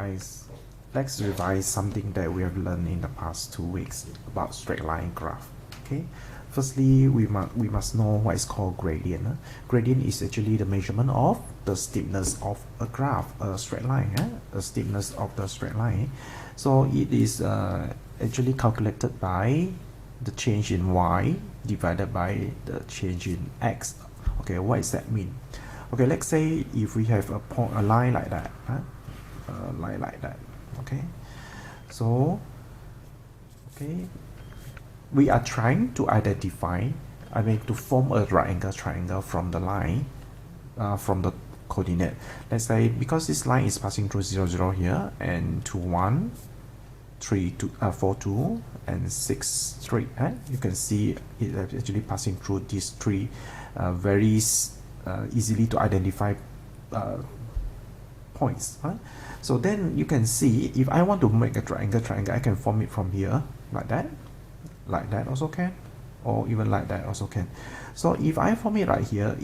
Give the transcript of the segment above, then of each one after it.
guys, let's revise something that we have learned in the past 2 weeks about straight line graph. Okay, firstly we must know what is called gradient. Gradient is actually the measurement of the steepness of a graph, a straight line, the steepness of the straight line. So it is actually calculated by the change in y divided by the change in x. Okay, what does that mean? Okay, let's say if we have a line like that, a line like that. Okay, so okay, we are trying to identify, to form a right angle triangle from the line, from the coordinate. Let's say because this line is passing through 0, 0 here, and 2, 1, 3, 2, 4, 2, and 6, 3. You can see it actually passing through these three very easily to identify points. So then you can see if I want to make a triangle, I can form it from here like that also can, or even like that also can. So if I form it right here,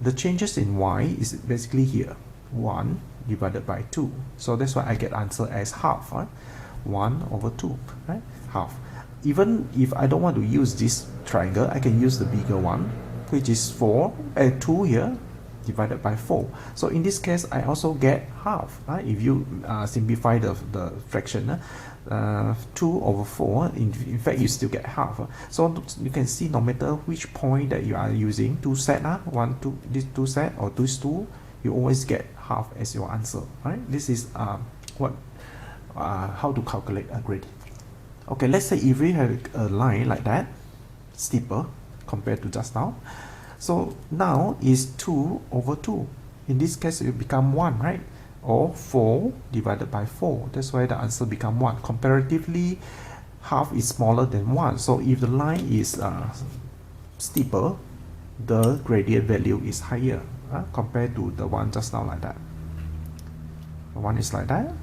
the changes in y is basically here, 1 divided by 2. So that's why I get answer as half. 1 over 2, right? Half. Even if I don't want to use this triangle, I can use the bigger one, which is 2 here divided by 4. So in this case, I also get half. If you simplify the fraction, 2 over 4, in fact, you still get half. So you can see no matter which point that you are using, 2 set, 1, 2, this 2 set, or this 2, you always get half as your answer. Right? This is how to calculate a gradient. Okay, let's say if we have a line like that, steeper compared to just now. So now is 2 over 2. In this case, it will become 1, right? Or 4 divided by 4. That's why the answer become 1. Comparatively, half is smaller than 1. So if the line is steeper, the gradient value is higher compared to the one just now like that. The one is like that.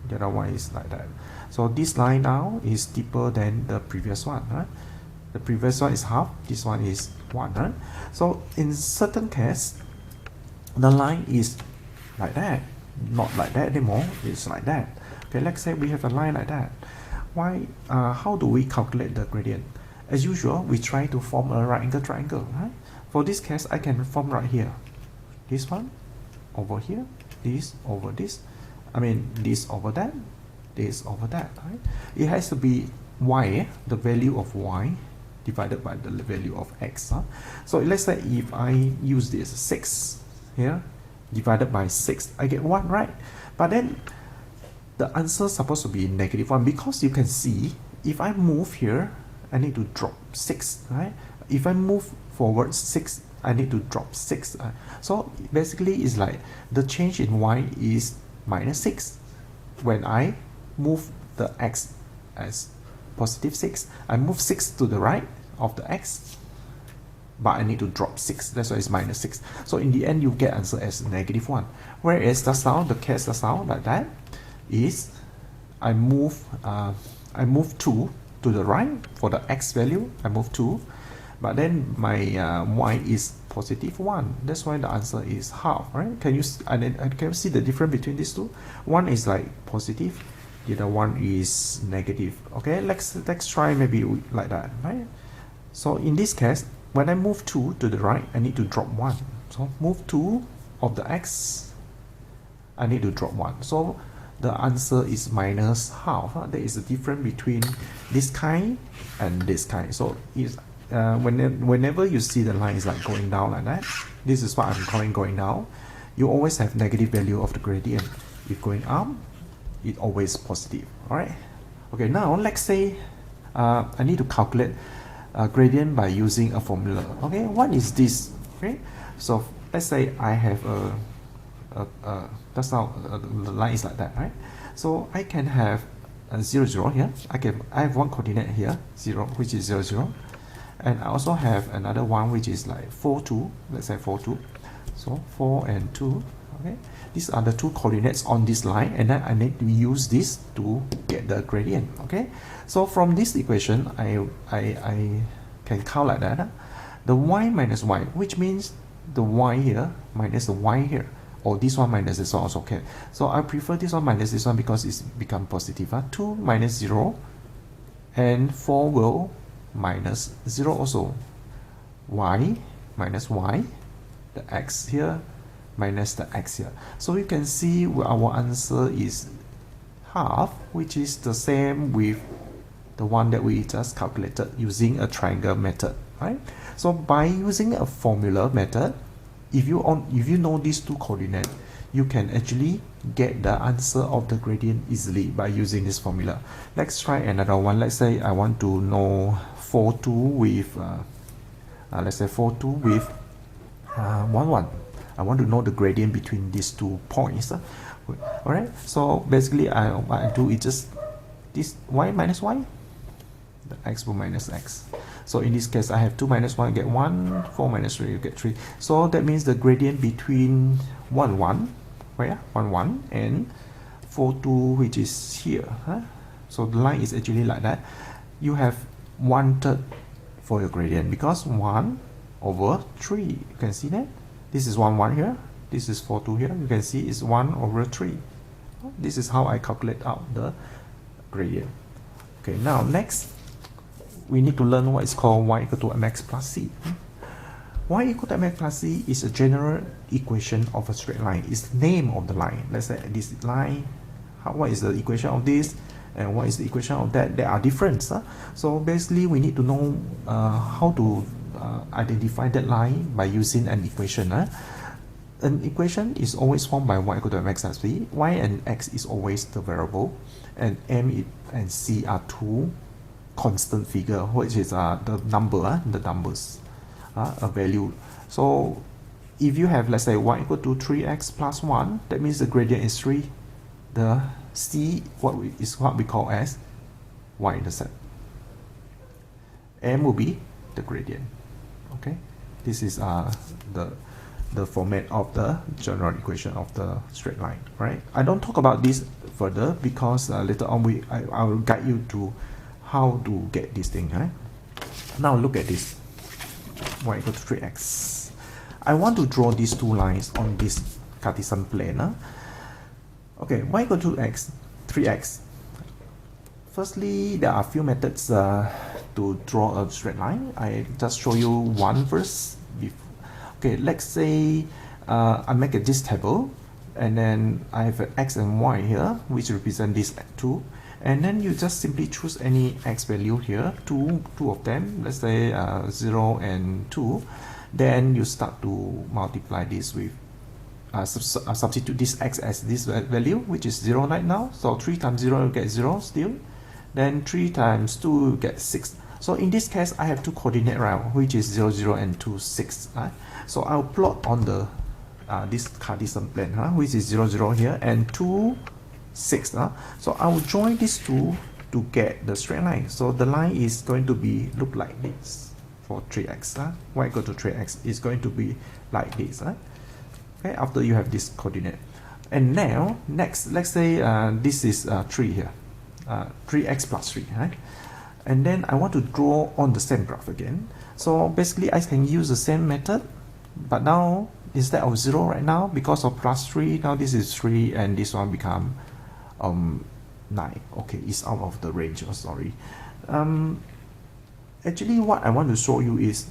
The other one is like that. So this line now is steeper than the previous one. The previous one is half, this one is 1. So in certain case, the line is like that, not like that anymore, it's like that. Okay, let's say we have a line like that. How do we calculate the gradient? As usual, we try to form a right angle triangle. For this case, I can form right here. This one over here, this over this. This over that, this over that. Right? It has to be y, the value of y, divided by the value of x. So let's say if I use this 6 here divided by 6, I get 1, right? But then the answer is supposed to be -1, because you can see if I move here, I need to drop 6, right? If I move forward 6, I need to drop 6. So basically it's like the change in y is -6 when I move the x as +6. I move 6 to the right of the x, but I need to drop 6. That's why it's -6. So in the end, you get answer as -1. Whereas just now, the case just now like that is I move 2 to the right for the x value. I move 2, but then my y is +1. That's why the answer is half. Right? Can you see the difference between these two? One is like positive, the other one is negative. Okay, let's try maybe like that, right? So in this case, when I move 2 to the right, I need to drop 1. So move 2 of the x, I need to drop 1. So the answer is -half. There is a difference between this kind and this kind. So is whenever you see the line is like going down like that, this is what I'm calling going down. You always have negative value of the gradient. If going up, it's always positive. All right. Okay. Now let's say I need to calculate gradient by using a formula. Okay, what is this? Okay, so let's say I have that's how the line is like that, right? So I can have a 0, 0 here. I have one coordinate here, 0, which is 0, 0, and I also have another one which is like 4, 2. Let's say 4, 2. So 4 and 2. Okay, these are the two coordinates on this line, and then I need to use this to get the gradient. Okay, so from this equation, I can count like that. The y minus y, which means the y here minus the y here, or this one minus this one also can. So I prefer this one minus this one because it's become positive. 2 minus 0 and 4 will minus 0 also. Y minus y, the x here minus the x here. So you can see our answer is half, which is the same with the one that we just calculated using a triangle method, right? So by using a formula method, if you know these two coordinates, you can actually get the answer of the gradient easily by using this formula. Let's try another one. Let's say I want to know 4,2 with let's say 4,2 with 1,1. I want to know the gradient between these 2 points. Alright, so basically what I do is just this y minus y, the x will minus x. So in this case I have 2 minus 1 get 1, 4 minus 3 you get 3. So that means the gradient between 1 1, where 1 1 and 4 2, which is here. So the line is actually like that. You have 1/3 for your gradient because 1 over 3. You can see that this is 1 1 here, this is 4 2 here. You can see it's 1 over 3. This is how I calculate out the gradient. Okay, now next we need to learn what is called y equal to mx plus c. Y equal to mx plus c is a general equation of a straight line. It's the name of the line. Let's say this line, what is the equation of this and what is the equation of that? There are different. So basically we need to know how to identify that line by using an equation. An equation is always formed by y equal to mx plus c. Y and x is always the variable, and m and c are two constant figure, which is the numbers, a value. So if you have, let's say, y equal to 3x plus 1, that means the gradient is 3. The c is what we call as y-intercept. M will be the gradient. Okay, this is the format of the general equation of the straight line, right? I don't talk about this further because later on I will guide you to how to get this thing, right? Now look at this, y equal to 3x. I want to draw these two lines on this Cartesian plane. Okay, y equal to 3x. Firstly, there are a few methods to draw a straight line. I just show you one first. Okay, let's say I make this table, and then I have an x and y here, which represent these two. And then you just simply choose any x value here, two of them, let's say 0 and 2. Then you start to multiply this with, substitute this x as this value, which is 0 right now. So 3 times 0 you get 0 still. Then 3 times 2 you get 6. So in this case, I have two coordinate round, which is 0, 0 and 2, 6. So I'll plot on the this Cartesian plane, which is 0, 0 here and 2, 6. So I will join these two to get the straight line. So the line is going to be look like this for 3x. Y equal to 3x is going to be like this. Okay, after you have this coordinate. And now next, let's say this is 3 here, 3x plus 3, right? And then I want to draw on the same graph again. So basically I can use the same method, but now instead of 0 right now, because of plus 3, now this is 3 and this one become 9. Okay, it's out of the range. Oh, sorry. Actually what I want to show you is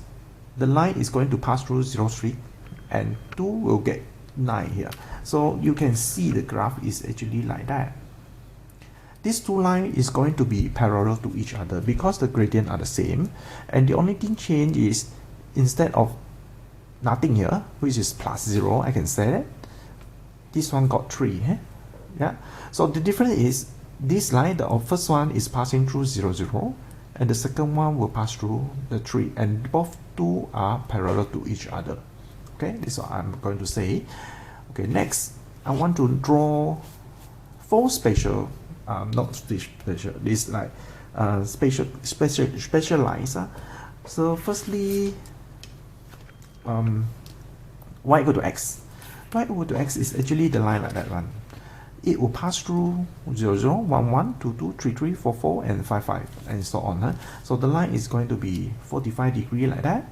the line is going to pass through 0, 3 and 2 will get 9 here. So you can see the graph is actually like that. These two lines is going to be parallel to each other because the gradient are the same, and the only thing change is instead of nothing here, which is plus 0, I can say that this one got 3. Yeah. So the difference is this line, the first one is passing through 0, 0, and the second one will pass through the 3, and both two are parallel to each other. Okay, this is what I'm going to say. Okay, next I want to draw 4 spatial, not spatial, this like spatial lines. So firstly, y equal to x. Y equal to x is actually the line like that one. It will pass through 0, 0, 1, 1, 2, 2, 3, 3, 4, 4, and 5, 5, and so on. So the line is going to be 45 degrees like that.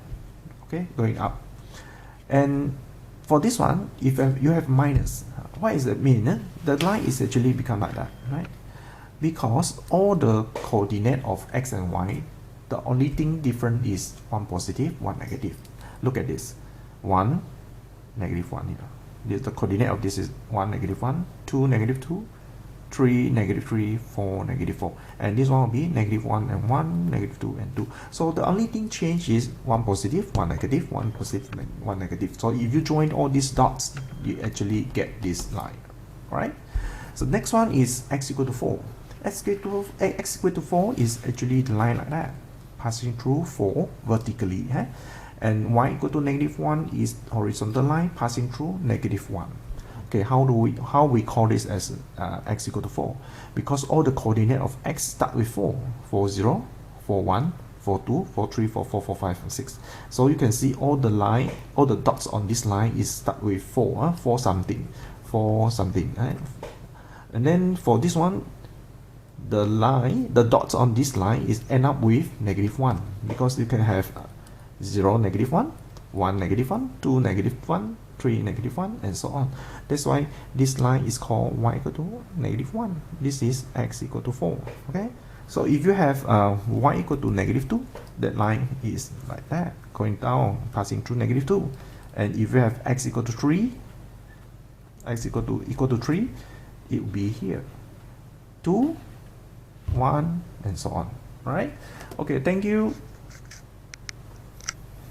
Okay, going up. And For this one, if you have minus, what does that mean? The line is actually become like that, right? Because all the coordinate of x and y, the only thing different is one positive, one negative. Look at this, 1, negative 1 here. The coordinate of this is 1, negative 1, 2, negative 2, 3, negative 3, 4, negative 4. And this one will be negative 1 and 1, negative 2 and 2. So the only thing changed is one positive, one negative, one positive, one negative. So if you join all these dots, you actually get this line. Alright? So next one is x equal to 4. X equal to 4 is actually the line like that, passing through 4 vertically. And y equal to negative 1 is horizontal line passing through negative 1. Okay, how we call this as x equal to 4? Because all the coordinate of x start with 4. 4, 0, 4, 1, 4, 2, 4, 3, 4, 4, 4, 5, and 6. So you can see all the dots on this line is start with 4, 4 something, 4 something. Right? And then for this one, the dots on this line is end up with negative 1, because you can have 0, negative 1, 1, negative 1, 2, negative 1, 3, negative 1, and so on. That's why this line is called y equal to negative 1. This is x equal to 4. Okay, so if you have y equal to negative 2, that line is like that, going down, passing through negative 2. And if you have x equal to 3, x equal to 3, it will be here, 2, 1, and so on. All right. Okay, thank you.